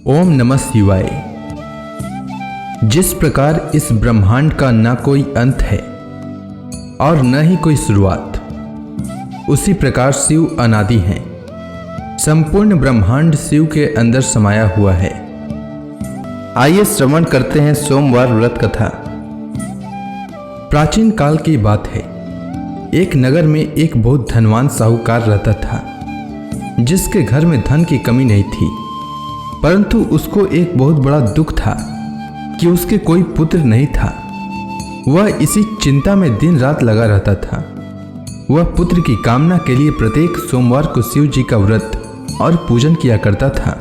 ओम नमः शिवाय। जिस प्रकार इस ब्रह्मांड का न कोई अंत है और न ही कोई शुरुआत, उसी प्रकार शिव अनादि हैं। संपूर्ण ब्रह्मांड शिव के अंदर समाया हुआ है। आइए श्रवण करते हैं सोमवार व्रत कथा। प्राचीन काल की बात है। एक नगर में एक बहुत धनवान साहूकार रहता था, जिसके घर में धन की कमी नहीं थी, परंतु उसको एक बहुत बड़ा दुख था कि उसके कोई पुत्र नहीं था। वह इसी चिंता में दिन रात लगा रहता था। वह पुत्र की कामना के लिए प्रत्येक सोमवार को शिव जी का व्रत और पूजन किया करता था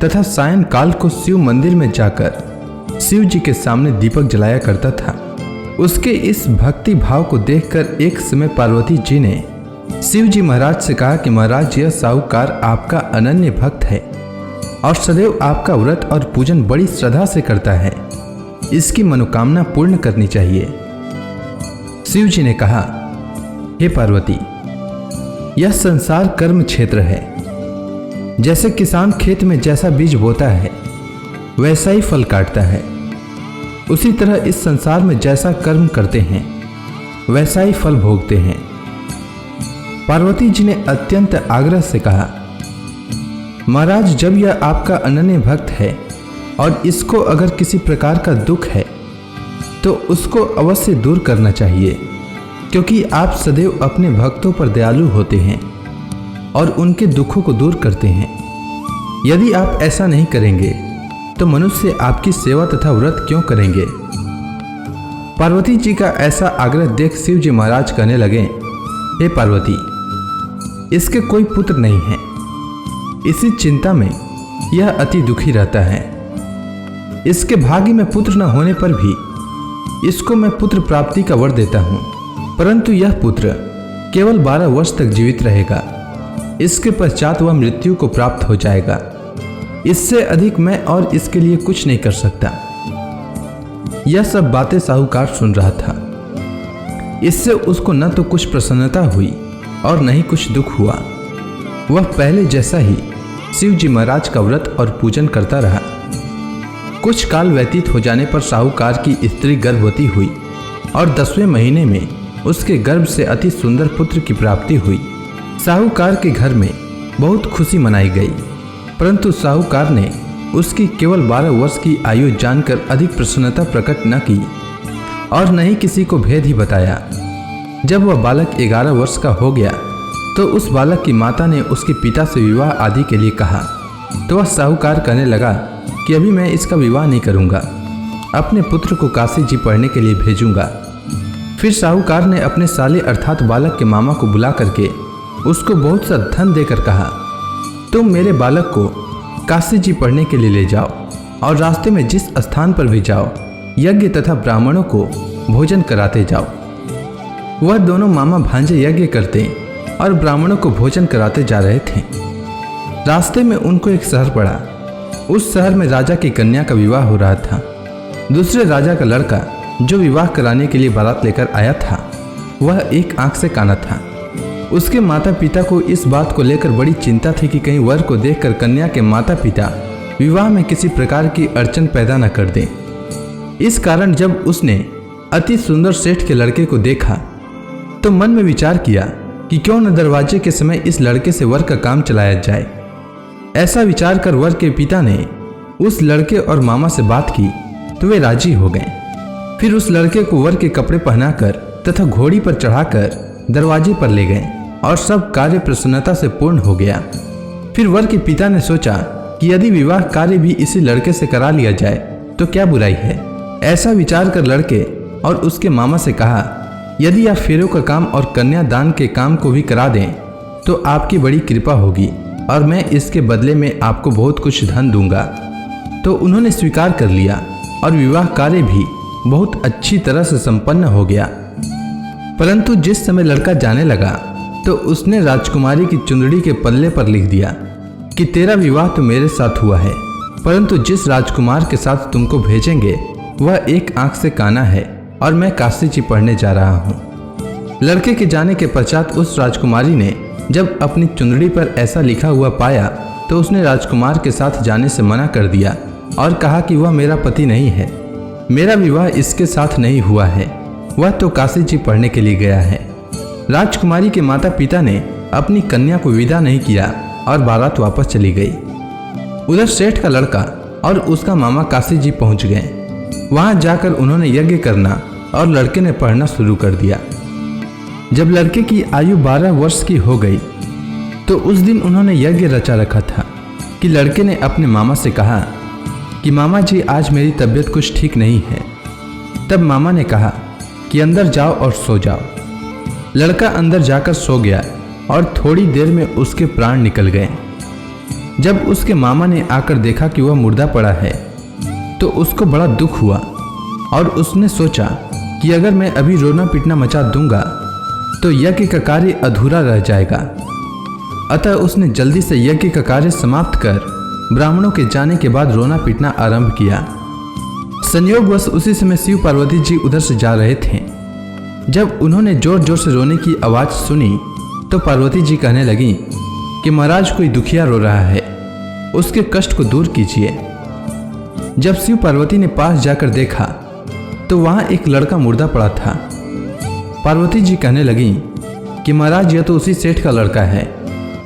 तथा सायंकाल को शिव मंदिर में जाकर शिव जी के सामने दीपक जलाया करता था। उसके इस भक्ति भाव को देखकर एक समय पार्वती जी ने शिव जी महाराज से कहा कि महाराज, यह साहूकार आपका अनन्य भक्त है और सदैव आपका व्रत और पूजन बड़ी श्रद्धा से करता है। इसकी मनोकामना पूर्ण करनी चाहिए। शिव जी ने कहा, हे पार्वती, यह संसार कर्म क्षेत्र है। जैसे किसान खेत में जैसा बीज बोता है वैसा ही फल काटता है, उसी तरह इस संसार में जैसा कर्म करते हैं वैसा ही फल भोगते हैं। पार्वती जी ने अत्यंत आग्रह से कहा, महाराज, जब यह आपका अनन्य भक्त है और इसको अगर किसी प्रकार का दुख है तो उसको अवश्य दूर करना चाहिए, क्योंकि आप सदैव अपने भक्तों पर दयालु होते हैं और उनके दुखों को दूर करते हैं। यदि आप ऐसा नहीं करेंगे तो मनुष्य आपकी सेवा तथा व्रत क्यों करेंगे। पार्वती जी का ऐसा आग्रह देख शिव जी महाराज कहने लगे, हे पार्वती, इसके कोई पुत्र नहीं है। इसी चिंता में यह अति दुखी रहता है। इसके भाग्य में पुत्र न होने पर भी इसको मैं पुत्र प्राप्ति का वर देता हूँ, परंतु यह पुत्र केवल 12 वर्ष तक जीवित रहेगा। इसके पश्चात वह मृत्यु को प्राप्त हो जाएगा। इससे अधिक मैं और इसके लिए कुछ नहीं कर सकता। यह सब बातें साहूकार सुन रहा था। इससे उसको न तो कुछ प्रसन्नता हुई और न ही कुछ दुख हुआ। वह पहले जैसा ही शिव जी महाराज का व्रत और पूजन करता रहा। कुछ काल व्यतीत हो जाने पर साहूकार की स्त्री गर्भवती हुई और 10वें महीने में उसके गर्भ से अति सुंदर पुत्र की प्राप्ति हुई। साहूकार के घर में बहुत खुशी मनाई गई, परंतु साहूकार ने उसकी केवल 12 वर्ष की आयु जानकर अधिक प्रसन्नता प्रकट न की और न ही किसी को भेद ही बताया। जब वह बालक 11 वर्ष का हो गया तो उस बालक की माता ने उसके पिता से विवाह आदि के लिए कहा, तो वह साहूकार कहने लगा कि अभी मैं इसका विवाह नहीं करूंगा, अपने पुत्र को काशी जी पढ़ने के लिए भेजूंगा। फिर साहूकार ने अपने साले अर्थात बालक के मामा को बुला करके उसको बहुत सा धन देकर कहा, तुम मेरे बालक को काशी जी पढ़ने के लिए ले जाओ और रास्ते में जिस स्थान पर भी जाओ यज्ञ तथा ब्राह्मणों को भोजन कराते जाओ। वह दोनों मामा भांजे यज्ञ करते और ब्राह्मणों को भोजन कराते जा रहे थे। रास्ते में उनको एक शहर पड़ा। उस शहर में राजा की कन्या का विवाह हो रहा था। दूसरे राजा का लड़का जो विवाह कराने के लिए बारात लेकर आया था, वह एक आंख से काना था। उसके माता पिता को इस बात को लेकर बड़ी चिंता थी कि कहीं वर को देखकर कन्या के माता पिता विवाह में किसी प्रकार की अड़चन पैदा न कर दें। इस कारण जब उसने अति सुंदर सेठ के लड़के को देखा तो मन में विचार किया कि क्यों न दरवाजे के समय इस लड़के से वर का काम चलाया जाए। ऐसा विचार कर वर के पिता ने उस लड़के और मामा से बात की तो वे राजी हो गए। फिर उस लड़के को वर के कपड़े पहनाकर तथा घोड़ी पर चढ़ाकर दरवाजे पर ले गए और सब कार्य प्रसन्नता से पूर्ण हो गया। फिर वर के पिता ने सोचा कि यदि विवाह कार्य भी इसी लड़के से करा लिया जाए तो क्या बुराई है। ऐसा विचार कर लड़के और उसके मामा से कहा, यदि आप फेरों का काम और कन्यादान के काम को भी करा दें तो आपकी बड़ी कृपा होगी और मैं इसके बदले में आपको बहुत कुछ धन दूंगा। तो उन्होंने स्वीकार कर लिया और विवाह कार्य भी बहुत अच्छी तरह से संपन्न हो गया। परंतु जिस समय लड़का जाने लगा तो उसने राजकुमारी की चुंदड़ी के पल्ले पर लिख दिया कि तेरा विवाह तो मेरे साथ हुआ है, परंतु जिस राजकुमार के साथ तुमको भेजेंगे वह एक आंख से काना है और मैं काशी जी पढ़ने जा रहा हूँ। लड़के के जाने के पश्चात उस राजकुमारी ने जब अपनी चुंदड़ी पर ऐसा लिखा हुआ पाया तो उसने राजकुमार के साथ जाने से मना कर दिया और कहा कि वह मेरा पति नहीं है, मेरा विवाह इसके साथ नहीं हुआ है, वह तो काशी जी पढ़ने के लिए गया है। राजकुमारी के माता पिता ने अपनी कन्या को विदा नहीं किया और बारात वापस चली गई। उधर सेठ का लड़का और उसका मामा काशी जी पहुंच गए। वहां जाकर उन्होंने यज्ञ करना और लड़के ने पढ़ना शुरू कर दिया। जब लड़के की आयु 12 वर्ष की हो गई तो उस दिन उन्होंने यज्ञ रचा रखा था कि लड़के ने अपने मामा से कहा कि मामा जी आज मेरी तबीयत कुछ ठीक नहीं है। तब मामा ने कहा कि अंदर जाओ और सो जाओ। लड़का अंदर जाकर सो गया और थोड़ी देर में उसके प्राण निकल गए। जब उसके मामा ने आकर देखा कि वह मुर्दा पड़ा है तो उसको बड़ा दुख हुआ और उसने सोचा कि अगर मैं अभी रोना पीटना मचा दूंगा तो यज्ञ का कार्य अधूरा रह जाएगा। अतः उसने जल्दी से यज्ञ का कार्य समाप्त कर ब्राह्मणों के जाने के बाद रोना पीटना आरंभ किया। संयोगवश उसी समय शिव पार्वती जी उधर से जा रहे थे। जब उन्होंने जोर जोर से रोने की आवाज़ सुनी तो पार्वती जी कहने लगी कि महाराज कोई दुखिया रो रहा है, उसके कष्ट को दूर कीजिए। जब शिव पार्वती ने पास जाकर देखा तो वहाँ एक लड़का मुर्दा पड़ा था। पार्वती जी कहने लगी कि महाराज यह तो उसी सेठ का लड़का है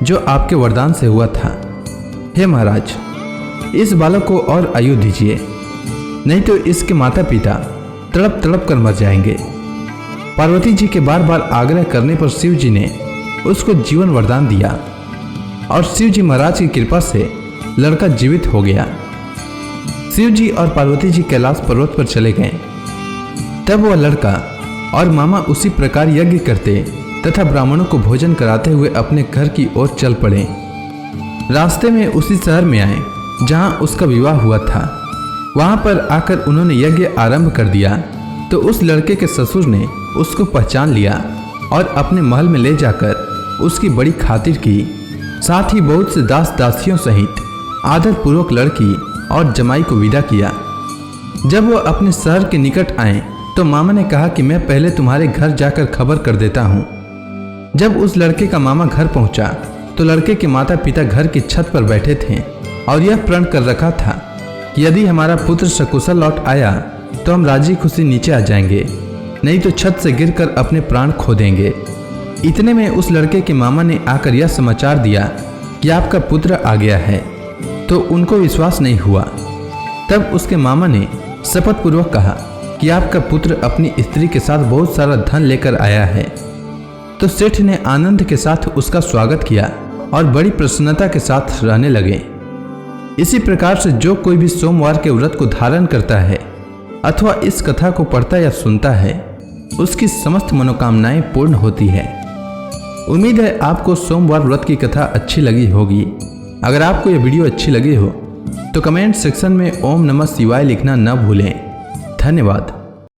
जो आपके वरदान से हुआ था। हे महाराज, इस बालक को और आयु दीजिए, नहीं तो इसके माता पिता तड़प तड़प कर मर जाएंगे। पार्वती जी के बार बार आग्रह करने पर शिव जी ने उसको जीवन वरदान दिया और शिव जी महाराज की कृपा से लड़का जीवित हो गया। शिव जी और पार्वती जी कैलाश पर्वत पर चले गए। तब वह लड़का और मामा उसी प्रकार यज्ञ करते तथा ब्राह्मणों को भोजन कराते हुए अपने घर की ओर चल पड़े। रास्ते में उसी शहर में आए जहां उसका विवाह हुआ था। वहां पर आकर उन्होंने यज्ञ आरंभ कर दिया तो उस लड़के के ससुर ने उसको पहचान लिया और अपने महल में ले जाकर उसकी बड़ी खातिर की। साथ ही बहुत से दास दासियों सहित आदर पूर्वक लड़की और जमाई को विदा किया। जब वह अपने शहर के निकट आए तो मामा ने कहा कि मैं पहले तुम्हारे घर जाकर खबर कर देता हूँ। जब उस लड़के का मामा घर पहुंचा तो लड़के के माता पिता घर की छत पर बैठे थे और यह प्रण कर रखा था कि यदि हमारा पुत्र सकुशल लौट आया तो हम राजी खुशी नीचे आ जाएंगे, नहीं तो छत से गिरकर अपने प्राण खो देंगे। इतने में उस लड़के के मामा ने आकर यह समाचार दिया कि आपका पुत्र आ गया है, तो उनको विश्वास नहीं हुआ। तब उसके मामा ने शपथ पूर्वक कहा कि आपका पुत्र अपनी स्त्री के साथ बहुत सारा धन लेकर आया है। तो सेठ ने आनंद के साथ उसका स्वागत किया और बड़ी प्रसन्नता के साथ रहने लगे। इसी प्रकार से जो कोई भी सोमवार के व्रत को धारण करता है अथवा इस कथा को पढ़ता या सुनता है उसकी समस्त मनोकामनाएं पूर्ण होती है। उम्मीद है आपको सोमवार व्रत की कथा अच्छी लगी होगी। अगर आपको यह वीडियो अच्छी लगी हो तो कमेंट सेक्शन में ओम नमः शिवाय लिखना न भूलें। धन्यवाद।